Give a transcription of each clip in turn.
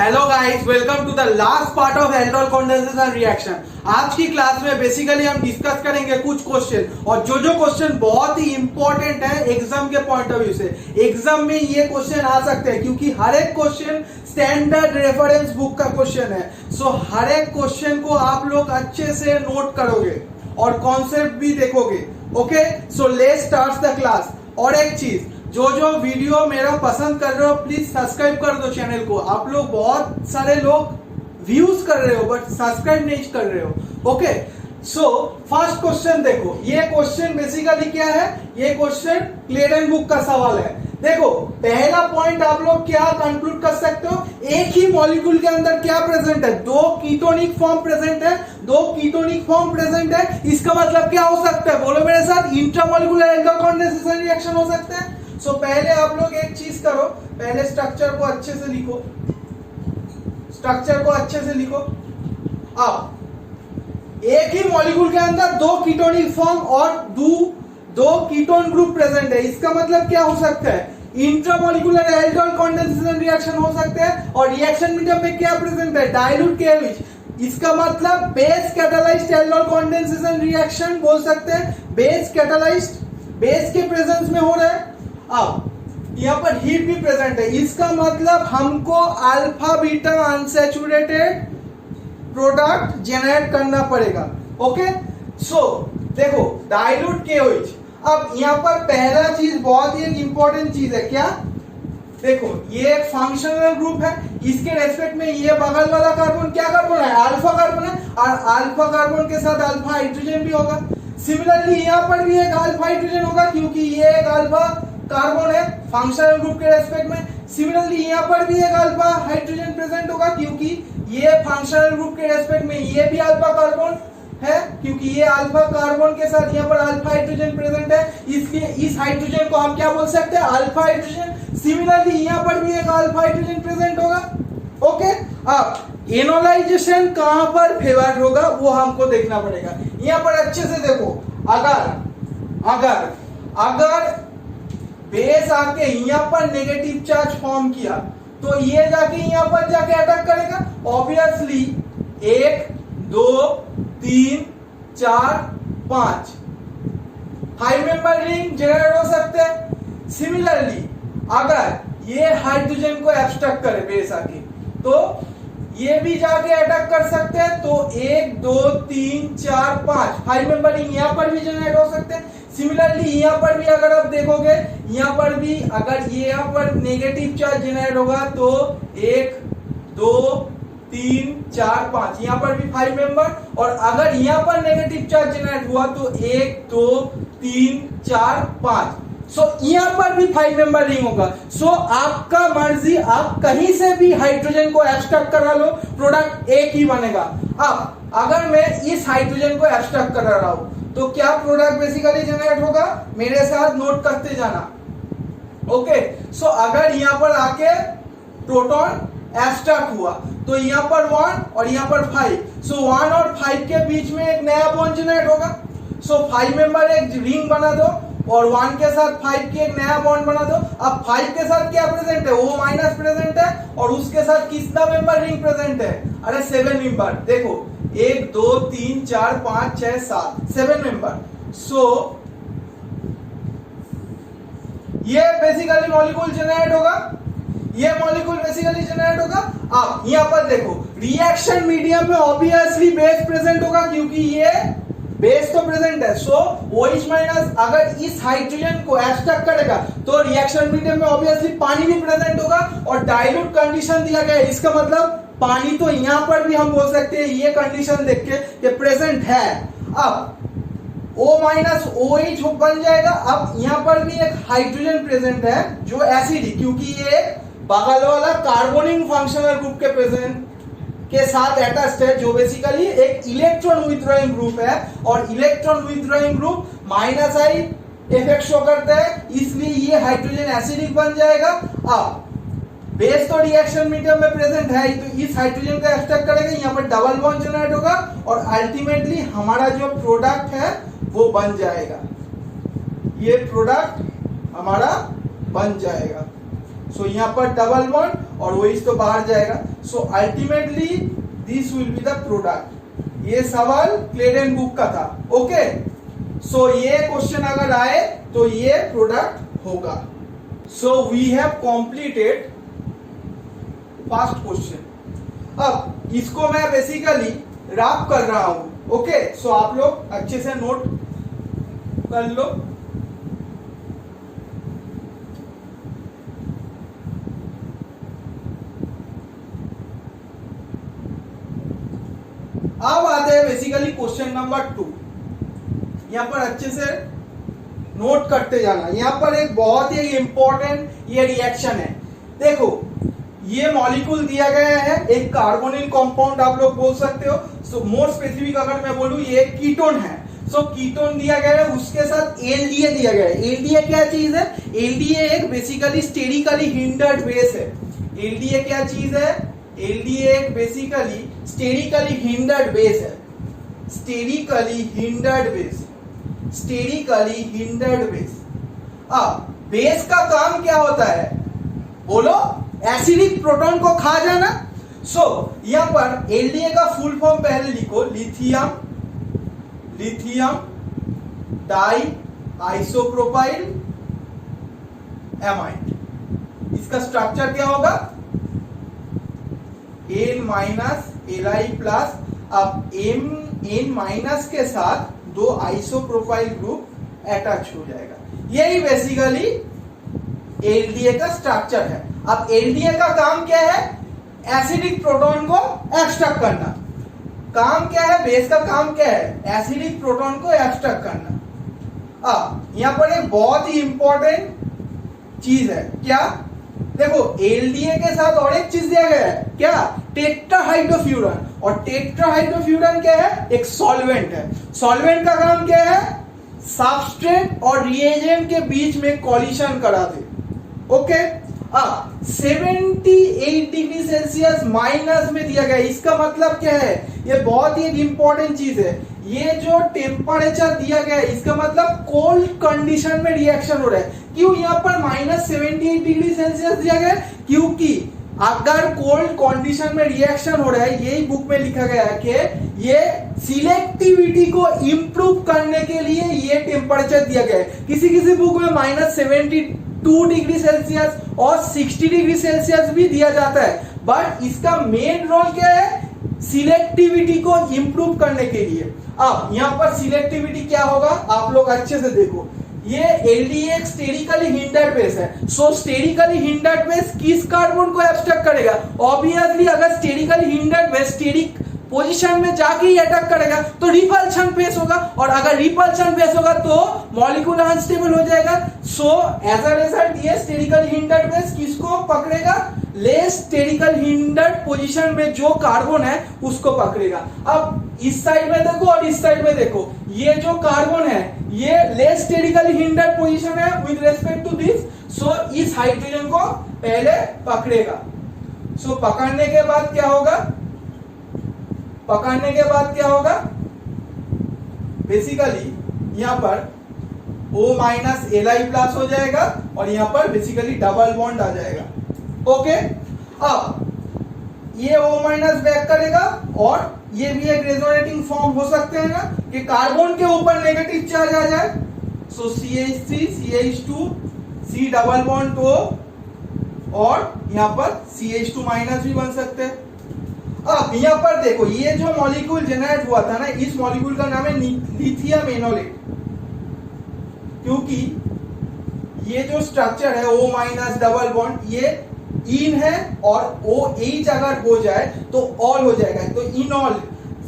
Hello guys, welcome to the last part of alcohol condensation reaction. आज की class में basically हम discuss करेंगे कुछ क्वेश्चन, और जो क्वेश्चन बहुत ही इंपॉर्टेंट है एग्जाम के पॉइंट ऑफ व्यू से। एग्जाम में ये क्वेश्चन आ सकते हैं क्योंकि हर एक क्वेश्चन स्टैंडर्ड रेफरेंस बुक का क्वेश्चन है। सो हर एक क्वेश्चन को आप लोग अच्छे से नोट करोगे और कॉन्सेप्ट भी देखोगे। Okay, so let's start the class. और एक चीज, जो वीडियो मेरा पसंद कर रहे हो प्लीज सब्सक्राइब कर दो चैनल को। आप लोग बहुत सारे लोग व्यूज कर रहे हो बट सब्सक्राइब नहीं कर रहे हो। ओके, सो फर्स्ट क्वेश्चन देखो। ये क्वेश्चन बेसिकली क्या है, ये क्वेश्चन क्लेडन बुक का सवाल है। देखो, पहला पॉइंट आप लोग क्या कंक्लूड कर सकते हो, एक ही मॉलिक्यूल के अंदर क्या प्रेजेंट है, दो कीटोनिक फॉर्म प्रेजेंट है, दो कीटोनिक फॉर्म प्रेजेंट है। इसका मतलब क्या हो सकता है, बोलो मेरे साथ, इंट्रामॉलिक्यूलर एल्कोहल कंडेंसेशन रिएक्शन हो सकता है। सो पहले आप लोग एक चीज करो, पहले स्ट्रक्चर को अच्छे से लिखो, स्ट्रक्चर को अच्छे से लिखो। अब एक ही मॉलिक्यूल के अंदर दो कीटोनिक फॉर्म और दो कीटोन ग्रुप प्रेजेंट है। इसका मतलब क्या हो सकता है, इंट्रामॉलिक्यूलर एल्कोहल कंडेंसेशन रिएक्शन हो सकते हैं। और रिएक्शन मीडियम में क्या प्रेजेंट है, डाइल्यूट KOH। इसका मतलब base catalysed alcohol condensation reaction बोल सकते हैं। बेस कैटालाइज्ड, बेस के प्रेजेंस में हो रहा है। अब यहाँ पर हीट भी प्रेजेंट है। इसका मतलब हमको alpha beta unsaturated product generate करना पड़ेगा। ओके, सो देखो डाइल्यूट KOH। अब यहाँ पर पहला चीज बहुत ही एक इंपॉर्टेंट चीज है, क्या, देखो ये एक फंक्शनल ग्रुप है। इसके रेस्पेक्ट में ये बगल वाला कार्बन क्या कार्बन है, अल्फा कार्बन है, और अल्फा कार्बन के साथ अल्फा हाइड्रोजन भी होगा। सिमिलरली यहाँ पर भी एक अल्फा हाइड्रोजन होगा क्योंकि ये एक अल्फा कार्बन है फंक्शनल ग्रुप के रेस्पेक्ट में। सिमिलरली यहाँ पर भी एक अल्फा हाइड्रोजन प्रेजेंट होगा क्योंकि ये फंक्शनल ग्रुप के रेस्पेक्ट में ये भी अल्फा कार्बन है क्योंकि ये अल्फा कार्बन के साथ यहाँ पर अल्फा हाइड्रोजन प्रेजेंट है। इसलिए इस हाइड्रोजन को हम क्या बोल सकते हैं, अल्फा हाइड्रोजन। सिमिलरली यहाँ पर भी एक अल्फा हाइड्रोजन प्रेजेंट होगा। ओके, अब एनोलाइजेशन कहां पर फेवर्ड होगा वो हमको देखना पड़ेगा। यहाँ पर अच्छे से देखो, अगर बेस आके यहाँ पर नेगेटिव चार्ज फॉर्म किया तो ये जाके यहाँ पर जाके अटैक करेगा। ऑब्वियसली 1 2 3 4 5 5 मेंबर रिंग जनरेट हो सकते हैं। सिमिलरली अगर ये हाइड्रोजन को एब्स्ट्रैक्ट करे बेस आके तो ये भी जाके अटैक कर सकते हैं। तो 1 2 3 4 5 मेंबर रिंग यहाँ पर भी जनरेट हो सकते हैं। सिमिलरली यहाँ पर भी अगर आप देखोगे, यहाँ पर भी अगर ये यहाँ पर नेगेटिव चार्ज जनरेट होगा तो 1 2 3 4 5 यहाँ पर भी 5 मेंबर, और अगर यहाँ पर नेगेटिव चार्ज जनरेट हुआ तो 1 2 3 4 5। सो यहाँ पर भी 5 मेंबर रिंग होगा। सो आपका मर्जी, आप कहीं से भी हाइड्रोजन को एब्स्ट्रैक्ट करा लो, प्रोडक्ट एक ही बनेगा। अब अगर मैं इस हाइड्रोजन को एब्स्ट्रैक्ट कर रहा हूं तो क्या प्रोडक्ट बेसिकली जनरेट होगा, मेरे साथ नोट करते जाना। ओके, सो अगर यहाँ पर आके प्रोटॉन एब्स्ट्रैक्ट हुआ तो यहाँ पर 1 और यहाँ पर 5। सो 1 और 5 के बीच में एक नया बॉन्ड जनरेट होगा। सो 5 मेंबर एक रिंग बना दो और 1 के साथ 5 की एक नया बॉन्ड बना दो। अब 5 के साथ क्या प्रेजेंट है, O- प्रेजेंट है, और उसके साथ कितना मेंबर रिंग प्रेजेंट है, अरे 7 मेंबर। देखो 1 2 3 4 5 6 7 7 मेंबर। सो ये बेसिकली मॉलिक्यूल जनरेट होगा, ये मॉलिक्यूल बेसिकली जनरेट होगा। अब यहाँ पर देखो रिएक्शन मीडियम में ऑब्वियसली बेस प्रेजेंट होगा क्योंकि ये बेस तो प्रेजेंट है। सो OH- अगर इस हाइड्रोजन को एब्स्ट्रैक्ट करेगा तो रिएक्शन मीडियम में ऑब्वियसली पानी भी प्रेजेंट होगा, और डाइल्यूट कंडीशन दिया गया है। इसका मतलब पानी तो यहाँ पर भी हम बोल सकते हैं ये कंडीशन देख के कि प्रेजेंट है। अब O- OH बन जाएगा। अब यहाँ पर भी एक हाइड्रोजन प्रेजेंट है जो एसिड, क्योंकि ये बगल वाला कार्बोनिक फंक्शनल ग्रुप के प्रेजेंट के साथ अटैच्ड है, जो बेसिकली एक इलेक्ट्रॉन विथड्रॉइंग ग्रुप है, और electron withdrawing group -I effect show करता है, इसलिए ये हाइड्रोजन एसिडिक बन जाएगा। अब बेस तो रिएक्शन मीडियम में प्रेजेंट है तो इस हाइड्रोजन को एक्सट्रैक्ट करेंगे, यहाँ पर डबल बॉन्ड जनरेट होगा और अल्टीमेटली हमारा जो प्रोडक्ट है वो बन जाएगा, ये प्रोडक्ट हमारा बन जाएगा। सो यहाँ पर डबल बॉन्ड और वही तो बाहर जाएगा। So ultimately this will be the product. ये सवाल क्लेडेन बुक का था। ओके, सो ये क्वेश्चन अगर आए तो ये प्रोडक्ट होगा। So we have completed first question. अब इसको मैं बेसिकली रैप कर रहा हूं। ओके, सो आप लोग अच्छे से नोट कर लो। अब आते हैं बेसिकली क्वेश्चन नंबर 2। यहां पर अच्छे से नोट करते जाना। यहां पर एक बहुत ही इंपॉर्टेंट ये रिएक्शन है। देखो, ये मॉलिक्यूल दिया गया है, एक कार्बोनिल कंपाउंड आप लोग बोल सकते हो। सो मोर स्पेसिफिक अगर मैं बोलूं, ये कीटोन है। सो कीटोन दिया गया है, उसके साथ एलडीए दिया गया है। एलडीए क्या चीज है? एलडीए एक बेसिकली स्टेरिकली हिंडर्ड बेस है। एलडीए क्या चीज है? एलडीए एक बेसिकली स्टेरिकली हिंडर्ड बेस है। Sterically hindered base, sterically hindered base. अब बेस का काम क्या होता है? बोलो, एसिडिक प्रोटॉन को खा जाना। सो यहां पर एलडीए का फुल फॉर्म पहले लिखो, lithium, lithium di isopropyl amide. इसका स्ट्रक्चर क्या होगा? N minus Li plus. अब N माइनस के साथ दो आइसोप्रोपाइल ग्रुप अटैच हो जाएगा। यही बेसिकली एलडीए का स्ट्रक्चर है। अब एलडीए का काम क्या है? एसिडिक प्रोटॉन को एक्सट्रैक्ट करना। काम क्या है? बेस का काम क्या है? एसिडिक प्रोटॉन को एक्सट्रैक्ट करना। अब यहां पर एक बहुत ही इंपॉर्टेंट चीज है। क्या? देखो, एलडीए के साथ और एक चीज दिया गया है। क्या? टेट्राहाइड्रोफ्यूरन। और टेट्राहाइड्रोफ्यूरन क्या है? एक सॉल्वेंट है। सॉल्वेंट का काम क्या है? सबस्ट्रेट और रिएजेंट के बीच में कॉलिशन करा दे। ओके, 78 डिग्री सेल्सियस माइनस में दिया गया। इसका मतलब क्या है? ये बहुत ही एक इंपॉर्टेंट चीज है। ये जो टेम्परेचर दिया गया है, इसका मतलब कोल्ड कंडीशन में रिएक्शन हो रहा है। क्यों यहां पर -78 डिग्री सेल्सियस दिया गया है? क्योंकि अगर कोल्ड कंडीशन में रिएक्शन हो रहा है, यही बुक में लिखा गया है कि ये सिलेक्टिविटी को इंप्रूव करने के लिए ये टेम्परेचर दिया गया है। किसी किसी बुक में -72 डिग्री सेल्सियस और 60 डिग्री सेल्सियस भी दिया जाता है। बट इसका मेन रोल क्या है? सिलेक्टिविटी को इंप्रूव करने के लिए। अब यहां पर सिलेक्टिविटी क्या होगा? आप लोग अच्छे से देखो। ये एलडीए एक स्टेरिकली हिंडर्ड बेस है। सो स्टेरिकली हिंडर्ड बेस किस कार्बन को एब्स्ट्रैक्ट करेगा? ऑब्वियसली अगर sterically hindered base steric position में जाके ही अटैक करेगा तो रिपल्शन फेस होगा, और अगर रिपल्शन फेस होगा तो मॉलिक्यूल अनस्टेबल हो जाएगा। सो एज अ रिजल्ट ये स्टेरिकली हिंडर्ड बेस किसको पकड़ेगा? लेस स्टेरिकल हिंडर्ड पोजीशन में जो कार्बन है उसको पकड़ेगा। अब इस साइड में देखो और इस साइड में देखो, ये जो कार्बन है ये लेस स्टेरिकली हिंडर्ड पोजीशन है विद रेस्पेक्ट टू दिस। सो इस हाइड्रोजन को पहले पकड़ेगा। सो पकड़ने के बाद क्या होगा? पकड़ने के बाद क्या होगा? बेसिकली यहां पर O माइनस Li प्लस हो जाएगा और यहां पर बेसिकली डबल बॉन्ड आ जाएगा। ओके, अब ये O माइनस बैक करेगा और ये भी एक रेजोनेटिंग फॉर्म हो सकते हैं ना कि कार्बन के ऊपर नेगेटिव चार्ज आ जाए। सो CH3 CH2 C double bond O और यहां पर CH2 माइनस भी बन सकते हैं। अब यहां पर देखो, ये जो मॉलिक्यूल जनरेट हुआ था ना, इस मॉलिक्यूल का नाम है लिथियम एनोलेट। क्योंकि ये जो स्ट्रक्चर है O माइनस डबल बॉन्ड, ये इन है और OH अगर हो जाए तो ऑल हो जाएगा, तो इनऑल।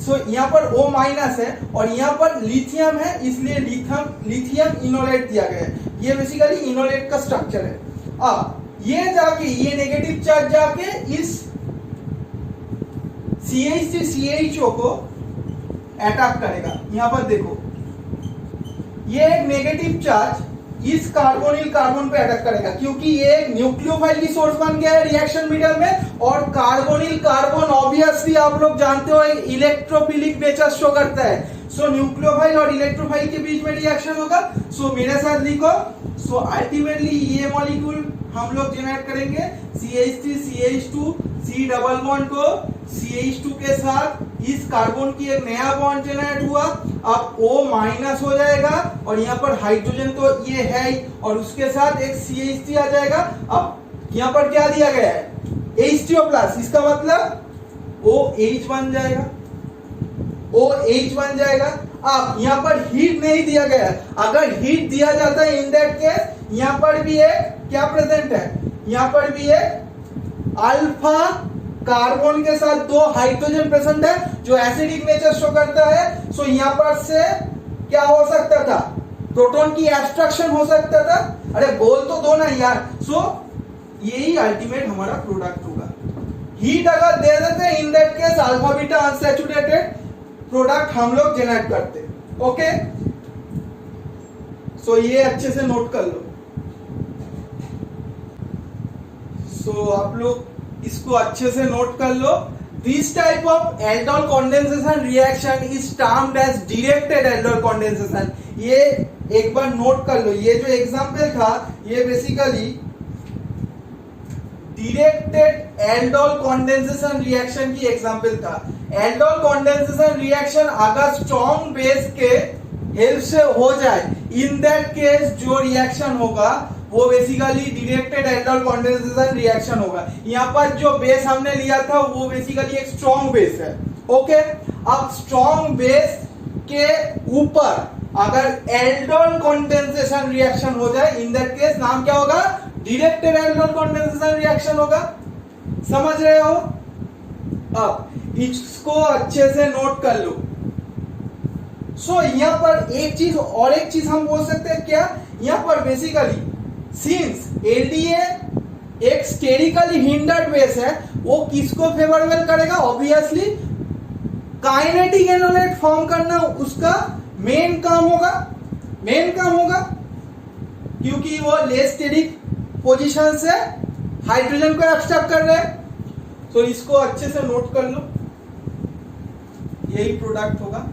सो यहाँ पर O माइनस है और यहाँ पर लिथियम है, इसलिए लिथियम इनोलेट दिया गया है। ये बेसिकली इनोलेट का स्ट्रक्चर है। अब ये जाके ये नेगेटिव चार्ज जाके इस CH3 CHO को अटैक करेगा। यहां पर देखो, ये एक नेगेटिव चार्ज इस कार्बोनिल कार्बन पे अटैक करेगा, क्योंकि ये एक न्यूक्लियोफाइल की सोर्स बन गया है रिएक्शन मीडियम में। और कार्बोनिल कार्बन ऑब्वियसली आप लोग जानते हो इलेक्ट्रोफिलिक नेचर शो करता है। सो न्यूक्लियोफाइल और इलेक्ट्रोफाइल के बीच में रिएक्शन होगा। सो मेरे साथ लिखो। सो अल्टीमेटली ये मॉलिक्यूल हम लोग जनरेट करेंगे CH3 CH2 C double bond को CH2 के साथ इस कार्बन की एक नया बॉन्ड जनरेट हुआ। अब O माइनस हो जाएगा और यहाँ पर हाइड्रोजन तो ये है ही और उसके साथ एक CH3 आ जाएगा। अब यहाँ पर क्या दिया गया है H2O प्लस, इसका मतलब OH बन जाएगा, OH बन जाएगा। अब यहाँ पर हीट नहीं दिया गया है, अगर हीट दिया जाता है इन दैट केस यहाँ पर भी एक क्या प्रेजेंट है, यहाँ पर भी एक अल्फा कार्बन के साथ दो हाइड्रोजन प्रेजेंट है जो एसिडिक नेचर शो करता है। सो यहाँ पर से क्या हो सकता था, प्रोटॉन की एब्स्ट्रक्शन हो सकता था। अरे बोल तो दो ना यार। सो यही अल्टीमेट हमारा प्रोडक्ट होगा। हीट अगर दे देते in that case alpha beta unsaturated product हम लोग जनरेट करते। ओके, सो ये अच्छे से नोट कर लो। सो आप लोग इसको अच्छे से नोट कर लो। This type of aldol condensation reaction is termed as directed aldol condensation. ये एक बार नोट कर लो, ये जो एग्जांपल था ये basically directed aldol condensation reaction की एग्जांपल था। एल्डोल कंडेंसेशन रिएक्शन अगर स्ट्रॉन्ग बेस के हेल्प से हो जाए इन दैट केस जो रिएक्शन होगा वो basically directed aldol condensation reaction होगा। यहाँ पर जो बेस हमने लिया था वो बेसिकली एक स्ट्रॉन्ग बेस है। ओके, अब स्ट्रॉन्ग बेस के ऊपर अगर एल्डोल कंडेंसेशन रिएक्शन हो जाए इन दैट केस नाम क्या होगा, डायरेक्टेड एल्डोल कंडेंसेशन रिएक्शन होगा। समझ रहे हो? अब इसको अच्छे से नोट कर लो। सो यहाँ पर एक चीज और एक चीज हम बोल सकते हैं क्या, यहाँ पर बेसिकली सिंस एलडीए एक स्टेरिकली हिंडर्ड बेस है वो किसको फेवरेबल करेगा, ऑब्वियसली काइनेटिक एनोलेट फॉर्म करना उसका मेन काम होगा, क्योंकि वो लेस स्टेरिक पोजीशन से हाइड्रोजन को एब्स्ट्रैक्ट कर रहे हैं। तो इसको अच्छे से नोट कर लो, यही प्रोडक्ट होगा।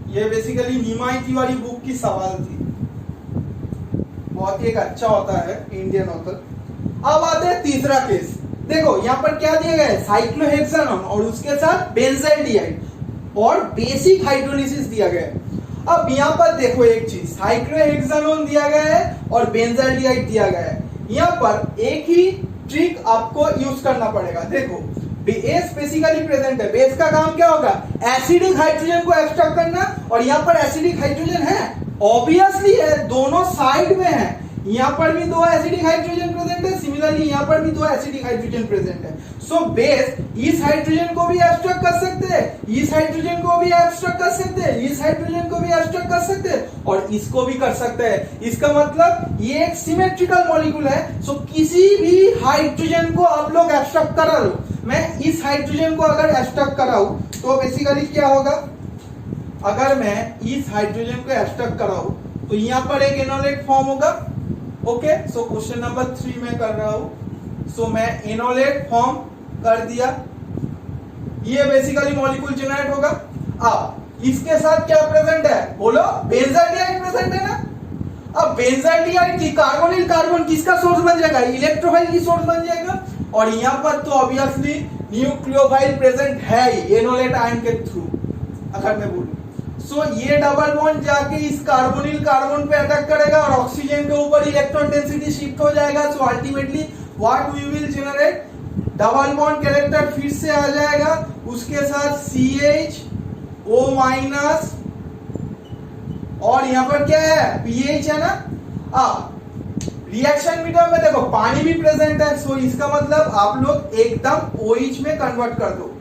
ये बेसिकली नीमाई तिवारी बुक की सवाल थी, बहुत ही एक अच्छा होता है इंडियन ऑथर। अब आते हैं तीसरा केस। देखो यहाँ पर क्या दिया गया है, साइक्लोहेक्सानोन और उसके साथ बेंजाइलडिहाइड और बेसिक हाइड्रोलिसिस दिया गया है। अब यहाँ पर देखो एक चीज, साइक्लोहेक्सानोन दिया गया है और बेंजाइलडिहाइड दिया गया है। यहाँ पर एक ही ट्रिक आपको यूज करना पड़ेगा। देखो बेस बेसिकली प्रेजेंट है, बेस का काम क्या होगा, एसिडिक हाइड्रोजन को एक्सट्रैक्ट करना, और यहाँ पर एसिडिक हाइड्रोजन है, ऑब्वियसली है, दोनों साइड में है। यहाँ पर भी दो एसिडिक हाइड्रोजन प्रेजेंट है, सिमिलरली यहाँ पर भी दो एसिडिक हाइड्रोजन प्रेजेंट है। सो बेस इस हाइड्रोजन को भी एक्सट्रैक्ट कर सकते हैं, इस हाइड्रोजन को भी एक्सट्रैक्ट कर सकते हैं, इस हाइड्रोजन को भी एक्सट्रैक्ट कर सकते हैं और इसको भी कर सकते हैं। इसका मतलब ये एक सिमेट्रिकल मॉलिक्यूल है। सो किसी भी हाइड्रोजन को आप लोग एक्सट्रैक्ट करा लो, मैं इस हाइड्रोजन को अगर एक्सट्रैक्ट कराऊं तो बेसिकली क्या होगा, अगर मैं इस हाइड्रोजन को एक्सट्रैक्ट कराऊं तो यहाँ पर एक एनोलेट फॉर्म होगा। ओके, सो क्वेश्चन नंबर 3 में कर रहा हूं। सो मैं एनोलेट फॉर्म कर दिया, ये बेसिकली मॉलिक्यूल जनरेट होगा। अब इसके साथ क्या प्रेजेंट है, बोलो, बेंजाइलडिहाइड प्रेजेंट है ना। अब बेंजाइलडिहाइड की कार्बोनिल कार्बन किसका सोर्स बन जाएगा, इलेक्ट्रोफाइल की सोर्स बन जाएगा। और यहाँ पर तो ऑब्वियसली न्यूक्लियोफाइल प्रेजेंट है ही एनोलेट आयन के थ्रू, अगर मैं बोलूं। सो ये डबल बॉन्ड जाके इस कार्बोनिल कार्बन पे अटैक करेगा और ऑक्सीजन के ऊपर इलेक्ट्रॉन डेंसिटी शिफ्ट हो जाएगा। So ultimately what we will generate, double bond character फिर से आ जाएगा, उसके साथ CHO माइनस और यहाँ पर क्या है, PH है ना। रिएक्शन मीडियम में देखो पानी भी प्रेजेंट है। सो इसका मतलब आप लोग एकदम OH में कन्वर्ट कर दो।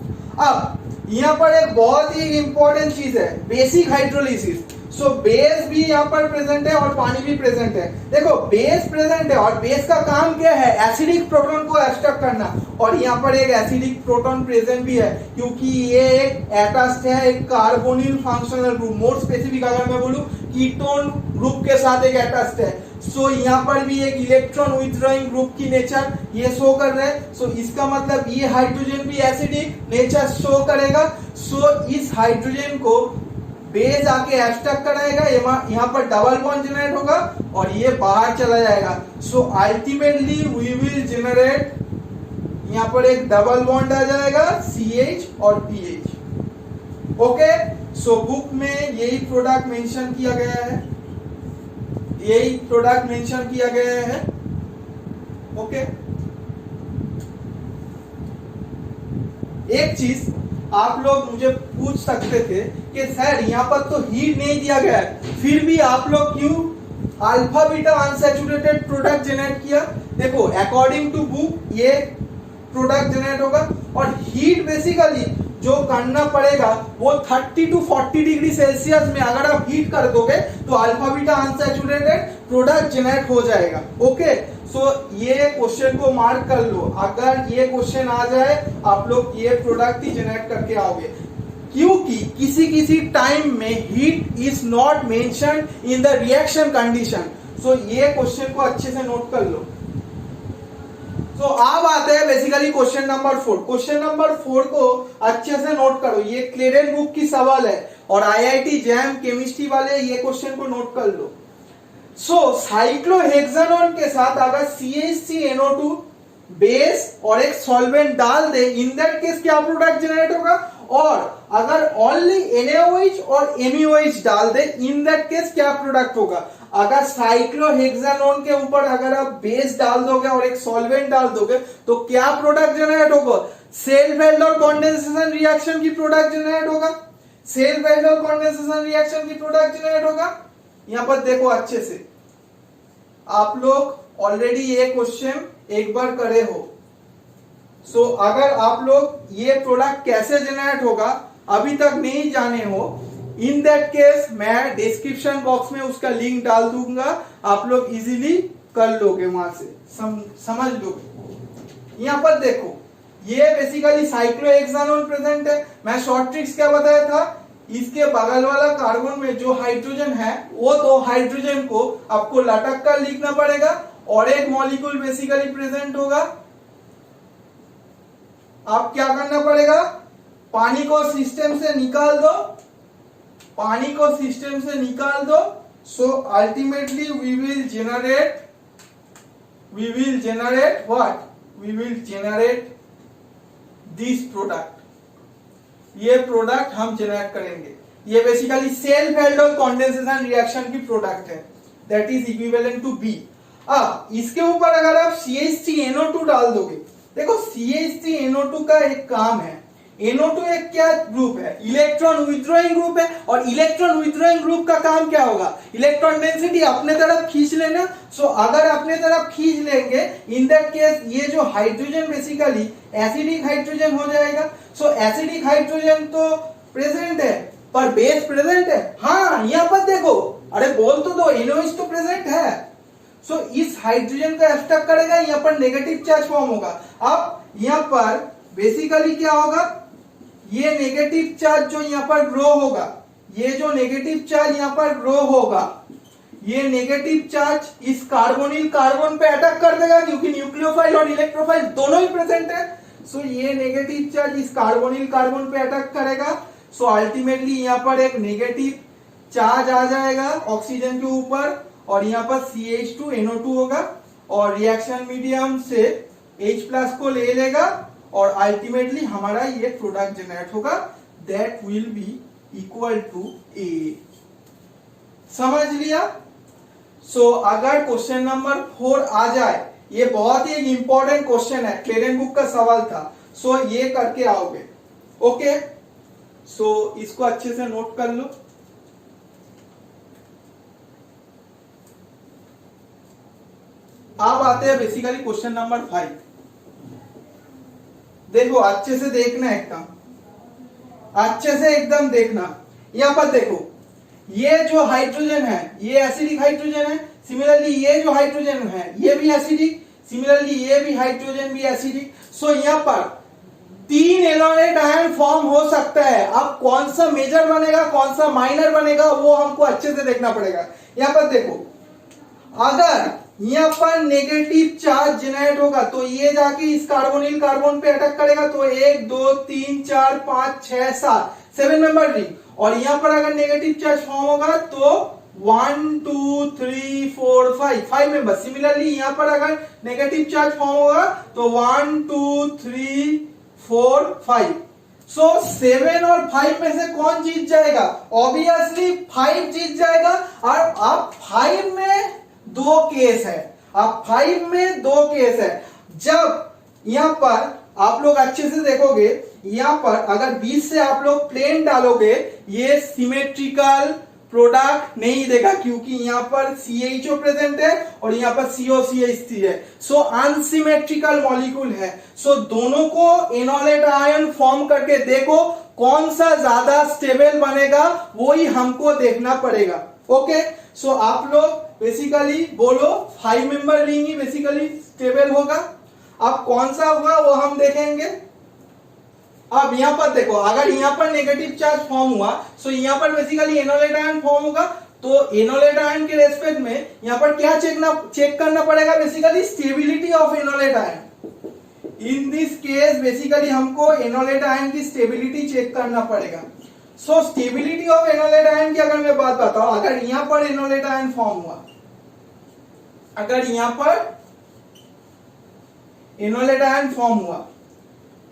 अब यहाँ पर एक बहुत ही इंपॉर्टेंट चीज है, बेसिक हाइड्रोलिसिस। सो बेस भी यहाँ पर प्रेजेंट है और पानी भी प्रेजेंट है। देखो बेस प्रेजेंट है और बेस का काम क्या है, एसिडिक प्रोटॉन को एक्सट्रैक्ट करना, और यहाँ पर एक एसिडिक प्रोटॉन प्रेजेंट भी है क्योंकि ये एक अटैच्ड है एक carbonyl functional group. More specific अगर मैं बोलूं कीटोन ग्रुप के साथ एक अटैच्ड है। सो यहाँ पर भी एक इलेक्ट्रॉन विथड्रॉइंग ग्रुप की नेचर ये शो कर रहा है। सो इसका मतलब ये हाइड्रोजन भी एसिडिक नेचर शो करेगा। सो इस हाइड्रोजन को बेस आके एब्स्ट्रैक्ट कराएगा, यहाँ पर डबल बॉन्ड जनरेट होगा और ये बाहर चला जाएगा। So ultimately we will generate, यहाँ पर एक डबल बॉन्ड आ जाएगा CH और PH। ओके, सो बुक में यही प्रोडक्ट मेंशन किया गया है, यही प्रोडक्ट मेंशन किया गया है। ओके, एक चीज आप लोग मुझे पूछ सकते थे कि सर यहाँ पर तो हीट नहीं दिया गया है, फिर भी आप लोग क्यों alpha beta unsaturated product generate किया? देखो अकॉर्डिंग टू बुक ये प्रोडक्ट जनरेट होगा और हीट बेसिकली जो करना पड़ेगा वो 30 to 40 डिग्री सेल्सियस में अगर आप हीट कर दोगे तो alpha beta unsaturated product generate हो जाएगा। ओके, सो ये क्वेश्चन को मार्क कर लो, अगर ये क्वेश्चन आ जाए आप लोग ये प्रोडक्ट ही जनरेट करके आओगे, क्योंकि किसी किसी टाइम में heat is not mention in the reaction condition. So ये क्वेश्चन को अच्छे से नोट कर लो। तो अब आते हैं basically question number 4। Question number 4 को अच्छे से नोट करो, ये क्लेरेन बुक की सवाल है और IIT जैम केमिस्ट्री वाले ये क्वेश्चन को नोट कर लो। सो साइक्लोहेक्सानोन के साथ अगर CH3NO2 बेस और एक सॉल्वेंट डाल दे, इन दैट केस क्या प्रोडक्ट जनरेट होगा? और अगर ओनली NaOH और MeOH डाल दे, इन दैट केस क्या प्रोडक्ट होगा? अगर साइक्लोहेक्सानोन के ऊपर अगर आप बेस डाल दोगे और एक सॉल्वेंट डाल दोगे तो क्या प्रोडक्ट जनरेट होगा? सेल्फ और कंडेंसेशन रिएक्शन की प्रोडक्ट जनरेट होगा। सेल्फ और कंडेंसेशन रिएक्शन की प्रोडक्ट जनरेट होगा। यहां पर देखो अच्छे से, आप लोग ऑलरेडी ये क्वेश्चन एक बार करे हो। सो अगर आप लोग ये प्रोडक्ट कैसे जनरेट होगा अभी तक नहीं जाने हो, इन दैट केस मैं डिस्क्रिप्शन बॉक्स में उसका लिंक डाल दूंगा, आप लोग इजीली कर लोगे, वहां से समझ लोगे। यहाँ पर देखो ये बेसिकली साइक्लोहेक्सानोन प्रेजेंट है। मैं शॉर्ट ट्रिक्स क्या बताया था, इसके बगल वाला कार्बन में जो हाइड्रोजन है वो दो हाइड्रोजन को आपको लटक कर लिखना पड़ेगा और एक मॉलिक्यूल बेसिकली प्रेजेंट होगा। आप क्या करना पड़ेगा, पानी को सिस्टम से निकाल दो, पानी को सिस्टम से निकाल दो। So ultimately we will generate what? We will generate this product. ये प्रोडक्ट हम जनरेट करेंगे। ये basically self aldol condensation reaction की प्रोडक्ट है, that is equivalent to B. अब इसके ऊपर अगर आप CH3NO2 डाल दोगे, देखो CH3NO2 का एक काम है, NO2 एक क्या ग्रुप है? इलेक्ट्रॉन विथड्रॉइंग ग्रुप है। और इलेक्ट्रॉन विथड्रॉइंग ग्रुप का काम क्या होगा? इलेक्ट्रॉन डेंसिटी अपने तरफ खींच लेना। सो अगर अपने तरफ खींच लेंगे, इन दैट केस ये जो हाइड्रोजन बेसिकली एसिडिक हाइड्रोजन हो जाएगा। सो एसिडिक हाइड्रोजन तो प्रेजेंट है पर बेस प्रेजेंट है। हाँ, यहाँ पर देखो, अरे बोल तो दो, NOH तो प्रेजेंट है। सो इस हाइड्रोजन का एब्स्ट्रैक्ट करेगा, यहाँ पर नेगेटिव चार्ज फॉर्म होगा। अब यहाँ पर बेसिकली क्या होगा, ये नेगेटिव चार्ज जो यहाँ पर ग्रो होगा, ये जो नेगेटिव चार्ज यहाँ पर ग्रो होगा, ये नेगेटिव चार्ज इस कार्बोनिल कार्बन पे अटैक कर देगा, क्योंकि न्यूक्लियोफाइल और इलेक्ट्रोफाइल दोनों ही प्रेजेंट है। सो ये नेगेटिव चार्ज इस कार्बोनिल कार्बन पे अटैक करेगा। सो अल्टीमेटली यहाँ पर एक नेगेटिव चार्ज आ जाएगा ऑक्सीजन के ऊपर और यहाँ पर CH2NO2 होगा और रिएक्शन मीडियम से H+ को ले लेगा और अल्टीमेटली हमारा ये प्रोडक्ट जनरेट होगा, that will be equal to A। समझ लिया? सो अगर क्वेश्चन नंबर 4 आ जाए, ये बहुत ही इंपॉर्टेंट क्वेश्चन है, क्लेरेन बुक का सवाल था। सो ये करके आओगे। ओके, सो इसको अच्छे से नोट कर लो। अब आते हैं बेसिकली क्वेश्चन नंबर 5। देखो अच्छे से देखना, एकदम अच्छे से एकदम देखना। यहां पर देखो, ये जो हाइड्रोजन है ये एसिडिक हाइड्रोजन है। सिमिलरली ये जो हाइड्रोजन है ये भी एसिडिक, सिमिलरली ये भी हाइड्रोजन भी एसिडिक। सो यहां पर 3 एलोनेट आयन फॉर्म हो सकता है। अब कौन सा मेजर बनेगा कौन सा माइनर बनेगा वो हमको अच्छे से देखना पड़ेगा। यहाँ पर देखो, अगर यहाँ पर नेगेटिव चार्ज जनरेट होगा तो ये जाके इस कार्बोनिल कार्बन पे अटैक करेगा, तो 1 2 3 4 5 6 7 7 मेंबर रिंग। और यहाँ पर अगर नेगेटिव चार्ज फॉर्म होगा तो 1 2 3 4 5 मेंबर। सिमिलरली यहाँ पर अगर नेगेटिव चार्ज फॉर्म होगा तो 1 2 3 4 5। सो 7 और 5 में से कौन जीत जाएगा? ऑब्वियसली 5 जीत जाएगा। और अब 5 में दो केस है, अब 5 में दो केस है। जब यहां पर आप लोग अच्छे से देखोगे, यहां पर अगर 20 से आप लोग प्लेन डालोगे, ये सिमेट्रिकल प्रोडक्ट नहीं देगा, क्योंकि यहां पर CHO प्रेजेंट है और यहां पर COCH3 है। सो अनसिमेट्रिकल मॉलिक्यूल है। सो दोनों को एनोलेट आयन फॉर्म करके देखो कौन सा ज्यादा स्टेबल बनेगा, वो ही हमको देखना पड़ेगा। ओके, सो आप लोग बेसिकली बोलो 5 मेंबर रिंग ही बेसिकली स्टेबल होगा। अब कौन सा होगा वो हम देखेंगे। अब यहां पर देखो, अगर यहां पर नेगेटिव चार्ज फॉर्म हुआ सो यहां पर बेसिकली एनोलेट आयन फॉर्म होगा। तो एनोलेट आयन के रेस्पेक्ट में यहां पर क्या चेक करना पड़ेगा? Basically stability of enolate ion. In this case basically हमको एनोलेट आयन की स्टेबिलिटी चेक करना पड़ेगा। So stability of enolate ion की अगर मैं बात बताऊं, अगर यहां पर एनोलेट आयन फॉर्म हुआ, अगर यहां पर एनोलेट आयन फॉर्म हुआ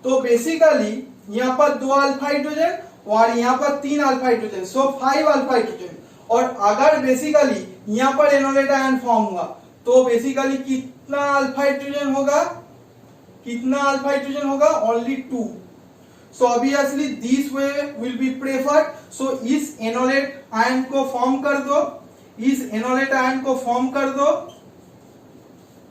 तो बेसिकली यहां पर 2 अल्फा हाइड्रोजन और यहां पर 3 अल्फा हाइड्रोजन, सो 5 अल्फा हाइड्रोजन। और अगर बेसिकली यहां पर एनोलेट आयन फॉर्म हुआ तो बेसिकली कितना अल्फा हाइड्रोजन होगा? कितना अल्फा हाइड्रोजन होगा? Only 2। So obviously this way will be preferred. So इस एनोलेट आयन को फॉर्म कर दो, इस एनोलेट आयन को फॉर्म कर दो।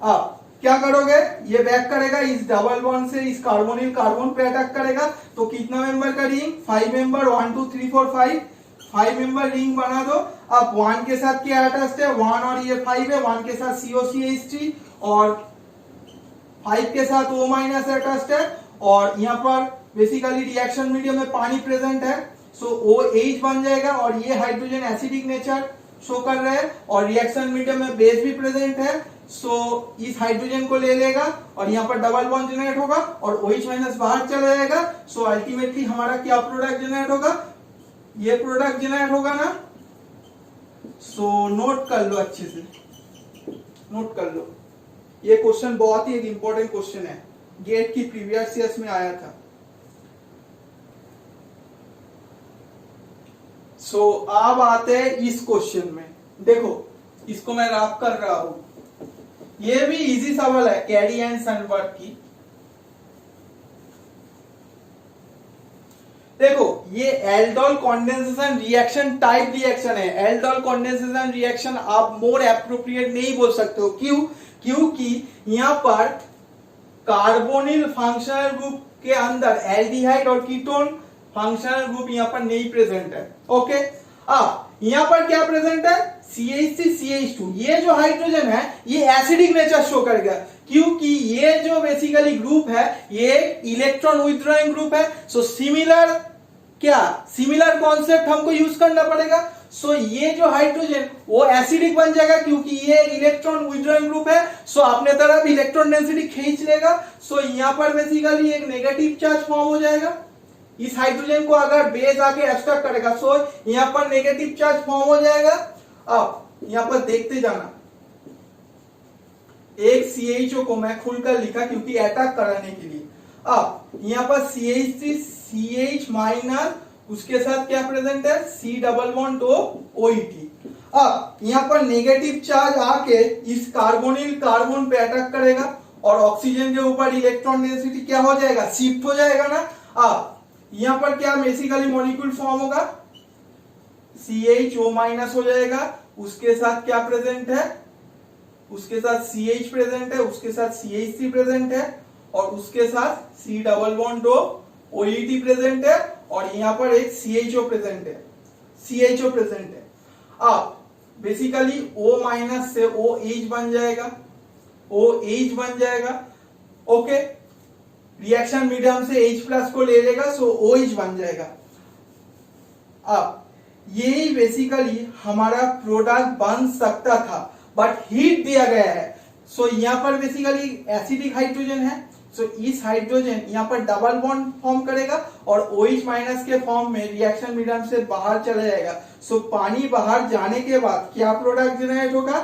अब क्या करोगे? ये बैक करेगा इस डबल बॉन्ड से इस कार्बोनिल कार्बन पे अटैक करेगा, तो कितना मेंबर का रिंग? 5 मेंबर, 1 2 3 4 5 मेंबर रिंग बना दो। अब 1 के साथ क्या अटैच्ड है? 1 और ये 5 है, 1 के साथ COCH3 और 5 के साथ O- अटैच्ड है। और यहाँ पर बेसिकली रिएक्शन मीडियम में पानी प्रेजेंट है, सो OH बन जाएगा। और ये हाइड्रोजन एसिडिक नेचर शो कर रहा है और रिएक्शन मीडियम में बेस भी प्रेजेंट है, सो इस हाइड्रोजन को ले लेगा और यहाँ पर डबल बॉन्ड जनरेट होगा और OH- बाहर चला जाएगा। सो अल्टीमेटली हमारा क्या प्रोडक्ट जनरेट होगा? ये प्रोडक्ट जनरेट होगा ना। सो नोट कर लो, अच्छे से नोट कर लो। ये क्वेश्चन बहुत ही एक इंपॉर्टेंट क्वेश्चन है, गेट की प्रीवियस ईयर्स में आया था। सो अब आते हैं इस क्वेश्चन में। देखो इसको मैं रैप कर रहा हूं, ये भी इजी सवाल है कैरी एंड सनबर्ग की। देखो ये aldol condensation reaction type reaction है। एल्डोल कंडेंसेशन रिएक्शन आप मोर एप्रोप्रिएट नहीं बोल सकते हो। क्यों? क्योंकि यहां पर कार्बोनिल फंक्शनल ग्रुप के अंदर एल्डिहाइड और कीटोन फंक्शनल ग्रुप यहां पर नहीं प्रेजेंट है। ओके, अब यहां पर क्या प्रेजेंट है? CH3 CH2। ये जो हाइड्रोजन है ये एसिडिक नेचर शो करेगा, क्योंकि ये जो बेसिकली ग्रुप है ये इलेक्ट्रॉन विथड्रॉइंग ग्रुप है। सो सिमिलर क्या? सिमिलर कॉन्सेप्ट हमको यूज करना पड़ेगा। सो ये जो हाइड्रोजन वो एसिडिक बन जाएगा, क्योंकि ये इलेक्ट्रॉन विथड्रॉइंग ग्रुप है। सो अपने तरफ इलेक्ट्रॉन डेंसिटी खींच लेगा। सो यहां पर बेसिकली एक नेगेटिव चार्ज फॉर्म हो जाएगा। इस हाइड्रोजन को अगर बेस आके एब्स्ट्रैक्ट करेगा, सो यहां पर नेगेटिव चार्ज फॉर्म हो जाएगा। अब यहां पर देखते जाना, एक CHO को मैं खुलकर लिखा क्योंकि अटैक कराने के लिए। अब यहां पर CH3 CH- उसके साथ क्या प्रेजेंट है? C double bond OET। अब यहां पर नेगेटिव चार्ज आके इस कार्बोनिल कार्बन पे अटैक करेगा और ऑक्सीजन के ऊपर इलेक्ट्रॉन डेंसिटी क्या हो जाएगा? शिफ्ट हो जाएगा ना। अब यहां पर क्या बेसिकली मॉलिक्यूल फॉर्म होगा? CHO- हो जाएगा। उसके साथ क्या प्रेजेंट है? उसके साथ CH प्रेजेंट है, उसके साथ CH3 प्रेजेंट है और उसके साथ C double bond OET present है और यहां पर एक CHO प्रेजेंट है, CHO प्रेजेंट है। अब बेसिकली O- से OH बन जाएगा, OH बन जाएगा। ओके, रिएक्शन मीडियम से H+ को ले लेगा, सो OH बन जाएगा। अब यही बेसिकली हमारा प्रोडक्ट बन सकता था, बट हीट दिया गया है। सो यहाँ पर बेसिकली एसिडिक हाइड्रोजन है, सो इस हाइड्रोजन यहाँ पर डबल बॉन्ड फॉर्म करेगा और OH माइनस के फॉर्म में रिएक्शन मीडियम से बाहर चला जाएगा। सो पानी बाहर जाने के बाद क्या प्रोडक्ट जनरेट होगा,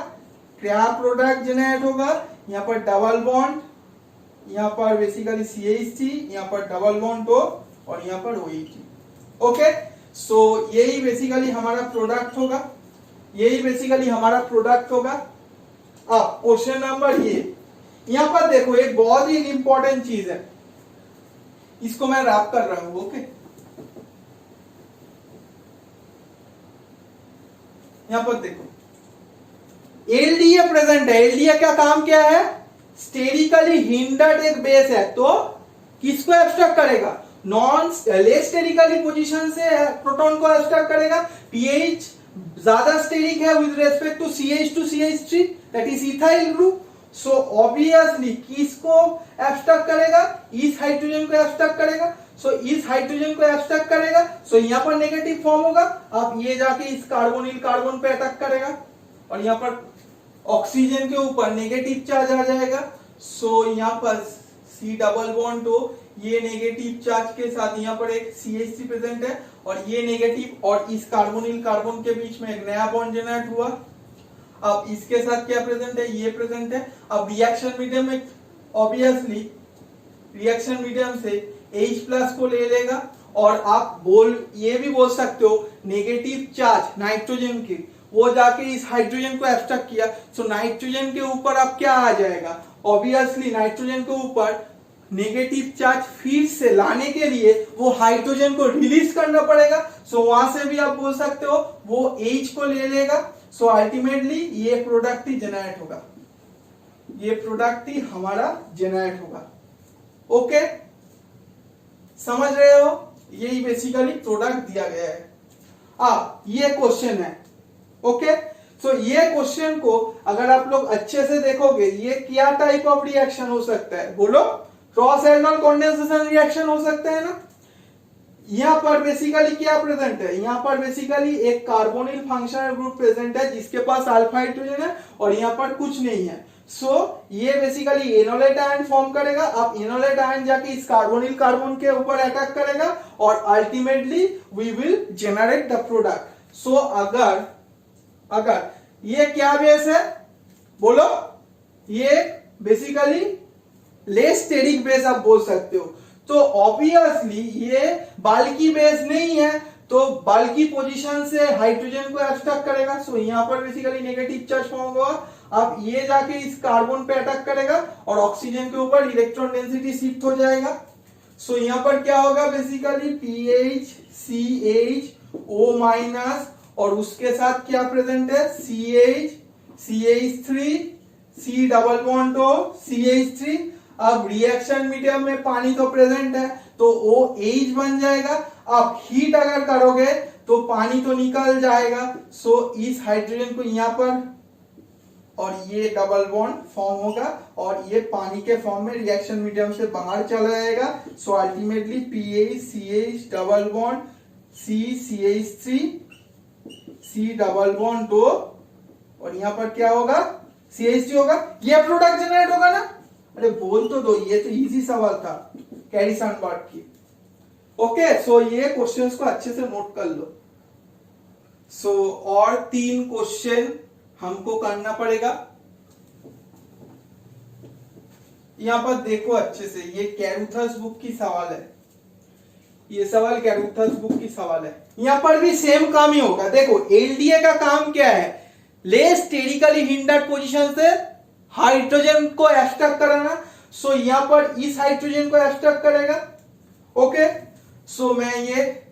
क्या प्रोडक्ट जनरेट होगा, यहाँ पर डबल बॉन्ड, यहाँ पर बेसिकली CH3, यहाँ पर डबल बॉन्ड O और यहाँ पर OH। ओके, सो यही बेसिकली हमारा प्रोडक्ट होगा, यही बेसिकली हमारा प्रोडक्ट होगा। अब क्वेश्चन नंबर ये, यहां पर देखो एक बहुत ही इंपॉर्टेंट चीज है, इसको मैं रैप कर रहा हूं। ओके, यहां पर देखो एलडीए प्रेजेंट है। एलडीए का काम क्या है, स्टेरिकली हिंडर्ड एक बेस है, तो किसको एब्स्ट्रैक्ट करेगा, नॉन लेस स्टेरिकली पोजीशन से प्रोटॉन को एब्स्ट्रैक्ट करेगा। पीएच ज्यादा स्टेरिक है with respect to CH2CH3 that is ethyl group. So obviously किसको एब्स्ट्रैक्ट करेगा, इस हाइड्रोजन को एब्स्ट्रैक्ट करेगा। सो इस हाइड्रोजन को एब्स्ट्रैक्ट करेगा, सो यहाँ पर नेगेटिव फॉर्म होगा। अब ये जाके इस कार्बोनिल कार्बन पे अटैक करेगा और यहाँ पर ऑक्सीजन के ऊपर नेगेटिव चार्ज आ जाएगा। सो यहाँ पर C डबल बॉन्ड O, ये नेगेटिव चार्ज के साथ यहाँ पर एक CH3 प्रेजेंट है और ये नेगेटिव, और इस कार्बोनिल कार्बन के बीच में एक नया बॉन्ड जनरेट हुआ। अब इसके साथ क्या प्रेजेंट है, ये प्रेजेंट है। अब रिएक्शन मीडियम में ऑब्वियसली रिएक्शन मीडियम से H+ को ले लेगा और आप ये भी बोल सकते हो नेगेटिव चार्ज नाइट्रोजन की, वो जाके इस हाइड्रोजन को एब्स्ट्रैक्ट किया। सो नाइट्रोजन के ऊपर अब क्या आ जाएगा, ऑब्वियसली नाइट्रोजन के ऊपर नेगेटिव चार्ज फिर से लाने के लिए वो हाइड्रोजन को रिलीज करना पड़ेगा। सो वहां से भी आप बोल सकते हो वो H को ले लेगा। सो अल्टीमेटली ये प्रोडक्ट ही जनरेट होगा, ये प्रोडक्ट ही हमारा जनरेट होगा। ओके, समझ रहे हो, यही बेसिकली प्रोडक्ट दिया गया है। अब ये क्वेश्चन है। ओके, सो ये क्वेश्चन को अगर आप लोग अच्छे से देखोगे, ये क्या टाइप ऑफ रिएक्शन हो सकता है, बोलो, क्रॉस एल्डोल कंडेंसेशन रिएक्शन हो सकता है ना। यहां पर बेसिकली क्या प्रेजेंट है, यहां पर बेसिकली एक कार्बोनिल फंक्शनल ग्रुप प्रेजेंट है जिसके पास अल्फा हाइड्रोजन है और यहां पर कुछ नहीं है। सो ये बेसिकली एनोलेट आयन फॉर्म करेगा। अब एनोलेट आयन जाके इस कार्बोनिल कार्बन के ऊपर अटैक करेगा और ultimately we will generate the product. So अगर ये क्या बेस है, बोलो, ये बेसिकली लेस स्टेरिक बेस आप बोल सकते हो। तो ऑब्वियसली ये बाल्की बेस नहीं है, तो बाल्की पोजीशन से हाइड्रोजन को एब्स्ट्रैक्ट करेगा। सो यहां पर बेसिकली नेगेटिव चार्ज फॉर्म होगा। अब ये जाके इस कार्बन पे अटैक करेगा और ऑक्सीजन के ऊपर इलेक्ट्रॉन डेंसिटी शिफ्ट हो जाएगा। सो यहां पर क्या होगा, basically PH CH O minus और उसके साथ क्या प्रेजेंट है, CH3 C double bond O CH3। अब रिएक्शन मीडियम में पानी तो प्रेजेंट है तो OH बन जाएगा। अब हीट अगर करोगे तो पानी तो निकल जाएगा। सो इस हाइड्रोजन को यहां पर और ये डबल बॉन्ड फॉर्म होगा और ये पानी के फॉर्म में रिएक्शन मीडियम से बाहर चला जाएगा। So ultimately PH CH double bond C CH3 C double bond O और यहां पर क्या होगा, CH3 होगा। ये प्रोडक्ट जनरेट होगा ना, अरे बोल तो दो, ये तो इजी सवाल था कैरी-सनबर्ग की। ओके, सो ये क्वेश्चंस को अच्छे से नोट कर लो। सो और 3 क्वेश्चन हमको करना पड़ेगा। यहां पर देखो अच्छे से, ये कैरूथस बुक की सवाल है, ये सवाल कैरूथस बुक की सवाल है। यहां पर भी सेम काम ही होगा। देखो एलडीए का काम क्या है, लेस स्टेरिकली हिंडर्ड पोजीशन से हाइड्रोजन को एब्स्ट्रैक्ट कराना। सो यहां पर इस हाइड्रोजन को एब्स्ट्रैक्ट करेगा। ओके, सो मैं ये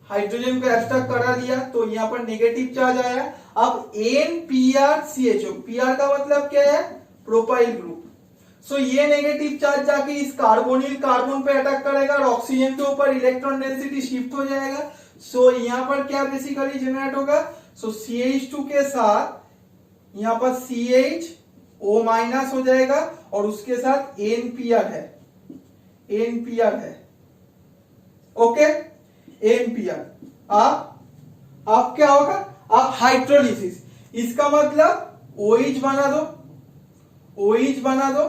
हाइड्रोजन को एब्स्ट्रैक्ट करा दिया तो यहां पर नेगेटिव चार्ज आया। अब NPrCHO, PR का मतलब क्या है, प्रोपाइल ग्रुप। सो ये नेगेटिव चार्ज जाके इस कार्बोनिल कार्बन पे अटैक करेगा और ऑक्सीजन के ऊपर इलेक्ट्रॉन डेंसिटी शिफ्ट हो जाएगा। सो यहां पर क्या बेसिकली जनरेट होगा, सो CH2 के साथ यहां पर CHO माइनस हो जाएगा और उसके साथ NPR है। Okay, ampere. आप क्या होगा, आप हाइड्रोलिसिस, इसका मतलब OH बना दो, OH बना दो।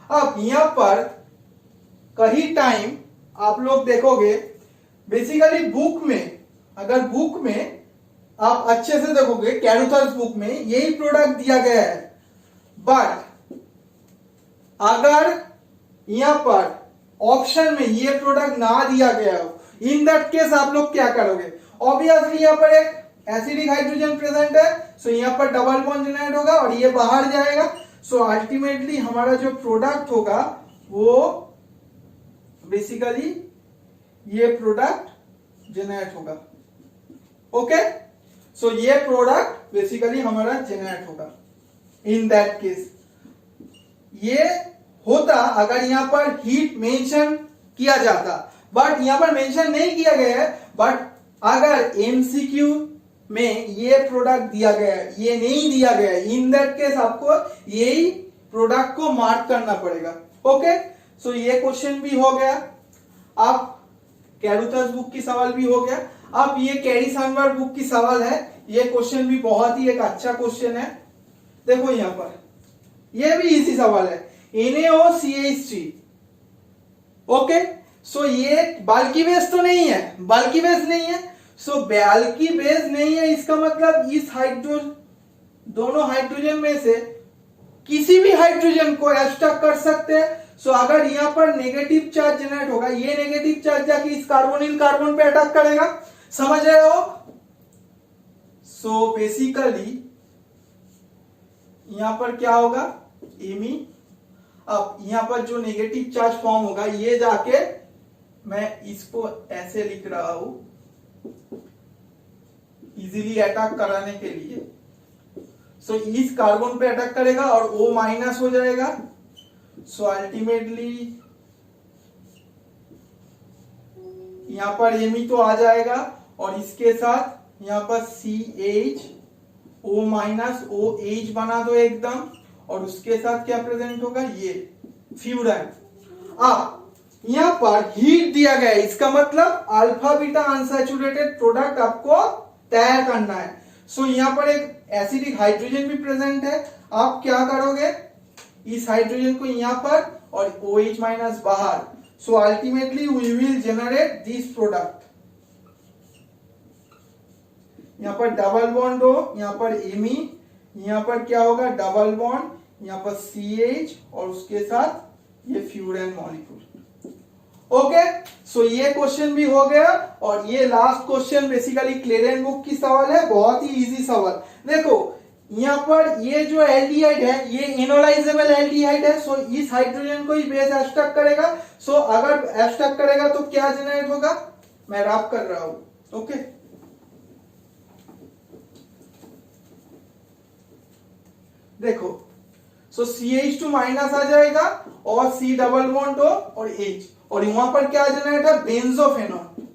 अब यहां पर कहीं टाइम आप लोग देखोगे, बेसिकली बुक में, अगर बुक में आप अच्छे से देखोगे, कैरुथर्स बुक में यही प्रोडक्ट दिया गया है, बट अगर यहां पर ऑप्शन में ये प्रोडक्ट ना दिया गया हो, इन दैट केस आप लोग क्या करोगे, ऑब्वियसली यहां पर एक एसिडिक हाइड्रोजन प्रेजेंट है, सो यहां पर डबल बॉन्ड जनरेट होगा और ये बाहर जाएगा। सो अल्टीमेटली हमारा जो प्रोडक्ट होगा वो बेसिकली ये प्रोडक्ट जनरेट होगा। ओके, सो ये प्रोडक्ट बेसिकली हमारा जनरेट होगा। इन दैट केस ये होता अगर यहां पर हीट मेंशन किया जाता, बट यहां पर मेंशन नहीं किया गया है। बट अगर एमसीक्यू में ये प्रोडक्ट दिया गया है, ये नहीं दिया गया है, इन दैट केस आपको यही प्रोडक्ट को मार्क करना पड़ेगा। ओके, सो ये क्वेश्चन भी हो गया। अब कैरुथर्स बुक की सवाल भी हो गया। अब ये कैरी सनबर्ग बुक की सवाल है, ये क्वेश्चन भी बहुत ही एक अच्छा क्वेश्चन है। देखो यहां पर ये भी इसी सवाल है, NaOCH3। ओके, सो ये बाल्की बेस तो नहीं है, बाल्की बेस नहीं है। सो बाल्की बेस नहीं है, इसका मतलब इस दोनों हाइड्रोजन में से किसी भी हाइड्रोजन को एब्स्ट्रैक्ट कर सकते हैं। सो अगर यहां पर नेगेटिव चार्ज जनरेट होगा, ये नेगेटिव चार्ज जाके इस कार्बोनिल कार्बन पे अटैक करेगा, समझ रहे हो। सो बेसिकली यहां पर क्या होगा, एमी। अब यहां पर जो नेगेटिव चार्ज फॉर्म होगा, ये जाके, मैं इसको ऐसे लिख रहा हूं इजीली अटैक कराने के लिए। सो इस कार्बन पे अटैक करेगा और O माइनस हो जाएगा। सो अल्टीमेटली यहां पर Me तो आ जाएगा और इसके साथ यहां पर CH O माइनस OH बना दो एकदम, और उसके साथ क्या प्रेजेंट होगा, ये फ्यूरान। अब यहां पर हीट दिया गया है, इसका मतलब अल्फा बीटा अनसैचुरेटेड प्रोडक्ट आपको तैयार करना है। सो यहां पर एक एसिडिक हाइड्रोजन भी प्रेजेंट है। आप क्या करोगे, इस हाइड्रोजन को यहां पर और OH माइनस बाहर। So ultimately we will generate this product. यहां पर डबल बॉन्ड हो, यहां पर Me, यहां पर क्या होगा, डबल बॉन्ड, यहां पर CH और उसके साथ ये फ्यूरेन मॉलिक्यूल। ओके, सो ये क्वेश्चन भी हो गया। और ये लास्ट क्वेश्चन बेसिकली क्लेरेन बुक की सवाल है, बहुत ही इजी सवाल। देखो यहां पर ये जो एल्डिहाइड है, ये इनोलाइजेबल एल्डिहाइड है। सो इस हाइड्रोजन को ही बेस एब्स्ट्रैक्ट करेगा। सो अगर एब्स्ट्रैक्ट करेगा तो क्या जनरेट होगा, मैं रैप कर रहा हूं। ओके, देखो, सो CH2 माइनस आ जाएगा और C डबल बॉन्ड हो और H, और वहां पर क्या जनरेट है, बेंजोफेनॉन,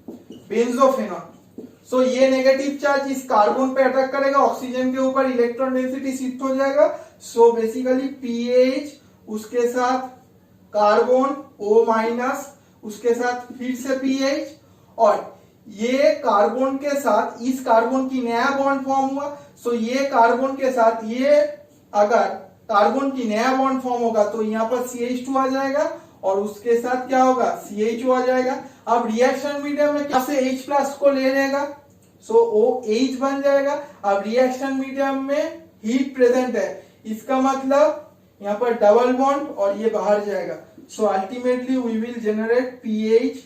बेंजोफेनॉन। सो ये नेगेटिव चार्ज इस कार्बन पे अटैक करेगा, ऑक्सीजन के ऊपर इलेक्ट्रॉन डेंसिटी शिफ्ट हो जाएगा। सो बेसिकली pH, उसके साथ कार्बन O माइनस, उसके साथ फिर से pH, और ये कार्बन के साथ इस कार्बन की नया बॉन्ड फॉर्म हुआ। सो ये कार्बन के साथ ये, अगर कार्बन की नया बॉन्ड फॉर्म होगा तो यहाँ पर CH2 आ जाएगा और उसके साथ क्या होगा, CHO आ जाएगा। अब रिएक्शन मीडियम में क्या से H प्लस को ले लेगा, सो OH बन जाएगा। अब रिएक्शन मीडियम में हीट प्रेजेंट है, इसका मतलब यहाँ पर डबल बॉन्ड और ये बाहर जाएगा। So ultimately we will generate PH,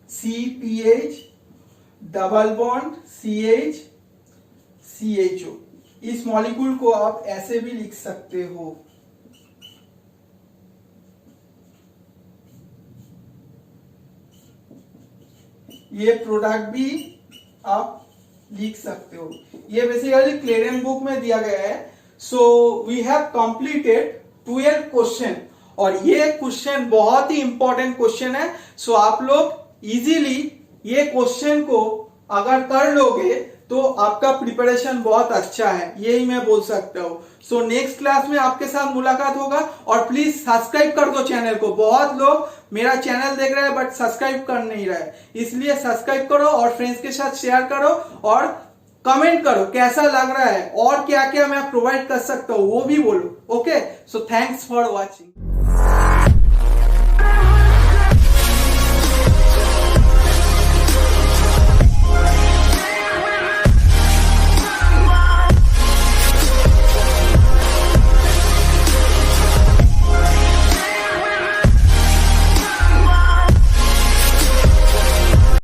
CPH, double bond CH, CHO। इस मॉलिक्यूल को आप ऐसे भी लिख सकते हो, ये प्रोडक्ट भी आप लिख सकते हो। ये बेसिकली क्लेरेन बुक में दिया गया है। So we have completed 12 question, और ये क्वेश्चन बहुत ही इंपॉर्टेंट क्वेश्चन है। सो आप लोग इजीली ये क्वेश्चन को अगर कर लोगे तो आपका प्रिपरेशन बहुत अच्छा है, यही मैं बोल सकता हूँ। सो नेक्स्ट क्लास में आपके साथ मुलाकात होगा और प्लीज सब्सक्राइब कर दो चैनल को। बहुत लोग मेरा चैनल देख रहे हैं बट सब्सक्राइब कर नहीं रहे, इसलिए सब्सक्राइब करो और फ्रेंड्स के साथ शेयर करो और कमेंट करो कैसा लग रहा है और क्या क्या मैं प्रोवाइड कर सकता हूँ वो भी बोलो। Okay, so thanks for watching.